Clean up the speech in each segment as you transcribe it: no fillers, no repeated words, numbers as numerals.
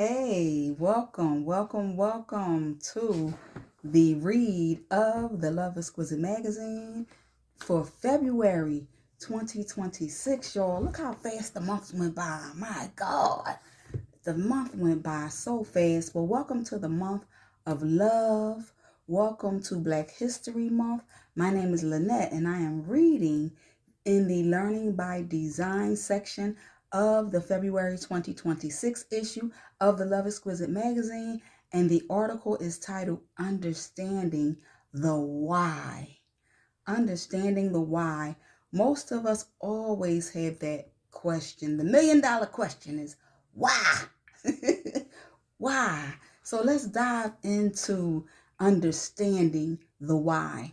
Hey, welcome to the read of the Love Exquisite Magazine for February 2026, y'all. Look how fast the month went by. My God, the month went by so fast. But welcome to the month of love. Welcome to Black History Month. My name is Lynette, and I am reading in the Learning by Design section of the February 2026 issue of the Love Exquisite Magazine, and the article is titled Understanding the Why. Understanding the why. Most of us always have that question. The $1,000,000 question is why? Why? So let's dive into understanding the why.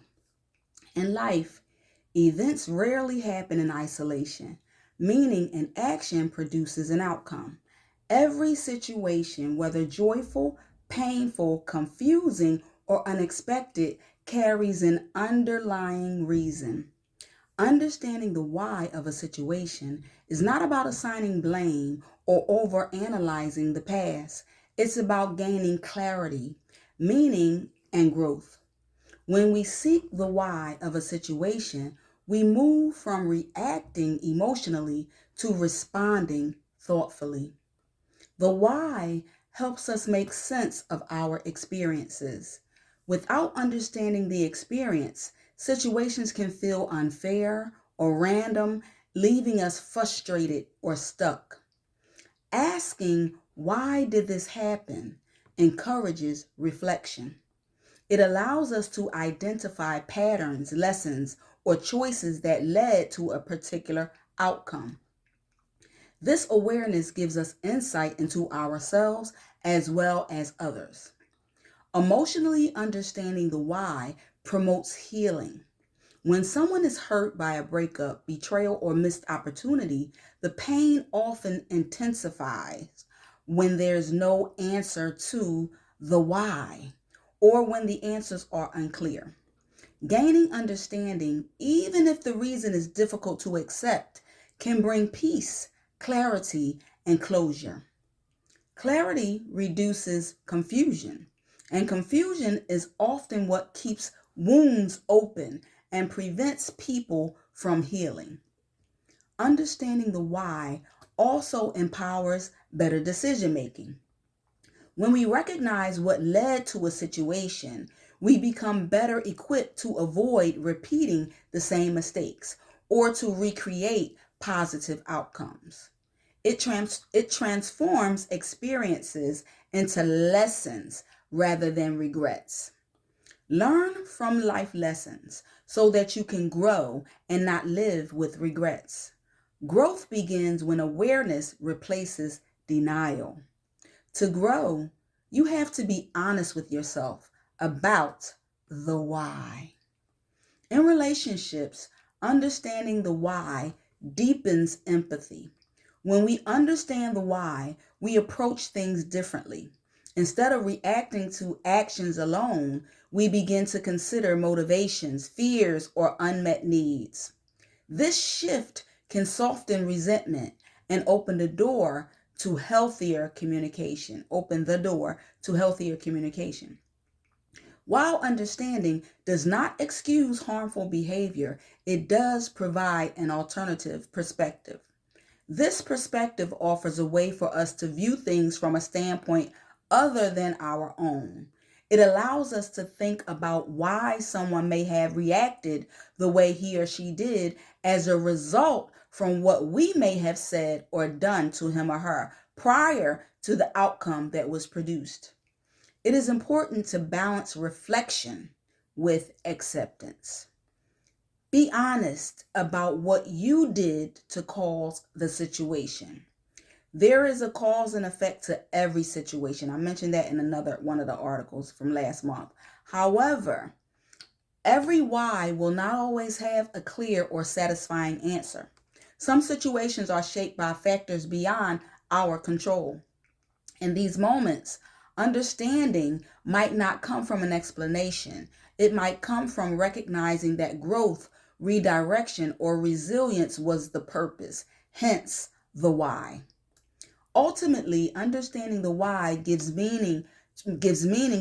In life, events rarely happen in isolation, meaning an action produces an outcome. Every situation, whether joyful, painful, confusing, or unexpected, carries an underlying reason. Understanding the why of a situation is not about assigning blame or overanalyzing the past. It's about gaining clarity, meaning, and growth. When we seek the why of a situation, we move from reacting emotionally to responding thoughtfully. The why helps us make sense of our experiences. Without understanding the experience, situations can feel unfair or random, leaving us frustrated or stuck. Asking, why did this happen, encourages reflection. It allows us to identify patterns, lessons, or choices that led to a particular outcome. This awareness gives us insight into ourselves as well as others. Emotionally understanding the why promotes healing. When someone is hurt by a breakup, betrayal, or missed opportunity, the pain often intensifies when there's no answer to the why, or when the answers are unclear. Gaining understanding, even if the reason is difficult to accept, can bring peace, clarity, and closure. Clarity reduces confusion, and confusion is often what keeps wounds open and prevents people from healing. Understanding the why also empowers better decision making. When we recognize what led to a situation, we become better equipped to avoid repeating the same mistakes or to recreate positive outcomes. It transforms experiences into lessons rather than regrets. Learn from life lessons so that you can grow and not live with regrets. Growth begins when awareness replaces denial. To grow, you have to be honest with yourself about the why. In relationships, understanding the why deepens empathy. When we understand the why, we approach things differently. Instead of reacting to actions alone, we begin to consider motivations, fears, or unmet needs. This shift can soften resentment and open the door to healthier communication. Open the door to healthier communication. While understanding does not excuse harmful behavior, it does provide an alternative perspective. This perspective offers a way for us to view things from a standpoint other than our own. It allows us to think about why someone may have reacted the way he or she did as a result from what we may have said or done to him or her prior to the outcome that was produced. It is important to balance reflection with acceptance. Be honest about what you did to cause the situation. There is a cause and effect to every situation. I mentioned that in another one of the articles from last month. However, every why will not always have a clear or satisfying answer. Some situations are shaped by factors beyond our control. In these moments, understanding might not come from an explanation. It might come from recognizing that growth, redirection, or resilience was the purpose, hence the why. Ultimately, understanding the why gives meaning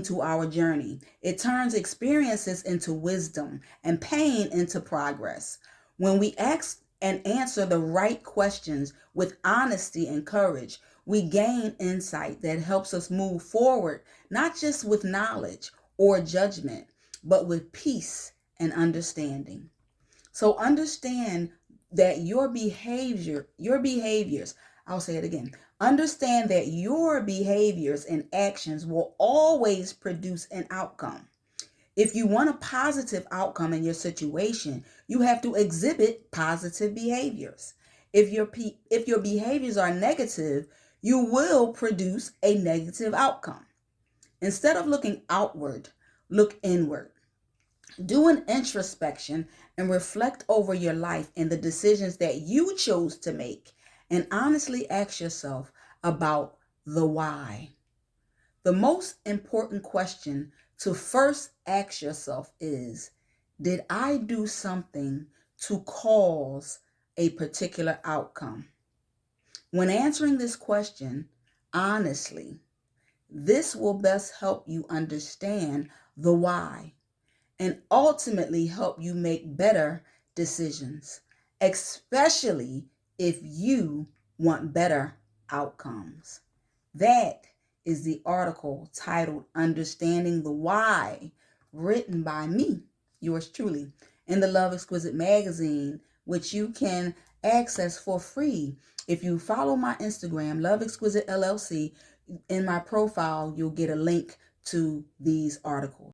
to our journey. It turns experiences into wisdom and pain into progress. When we ask and answer the right questions with honesty and courage, we gain insight that helps us move forward, not just with knowledge or judgment, but with peace and understanding. So understand that your behaviors, I'll say it again. Understand that your behaviors and actions will always produce an outcome. If you want a positive outcome in your situation, you have to exhibit positive behaviors. If your behaviors are negative, you will produce a negative outcome. Instead of looking outward, look inward. Do an introspection and reflect over your life and the decisions that you chose to make, and honestly ask yourself about the why. The most important question to first ask yourself is, did I do something to cause a particular outcome? When answering this question honestly, this will best help you understand the why and ultimately help you make better decisions, especially if you want better outcomes. That is the article titled Understanding the Why, written by me, yours truly, in the Love Exquisite Magazine, which you can access for free. If you follow my Instagram, Love Exquisite LLC, in my profile, you'll get a link to these articles.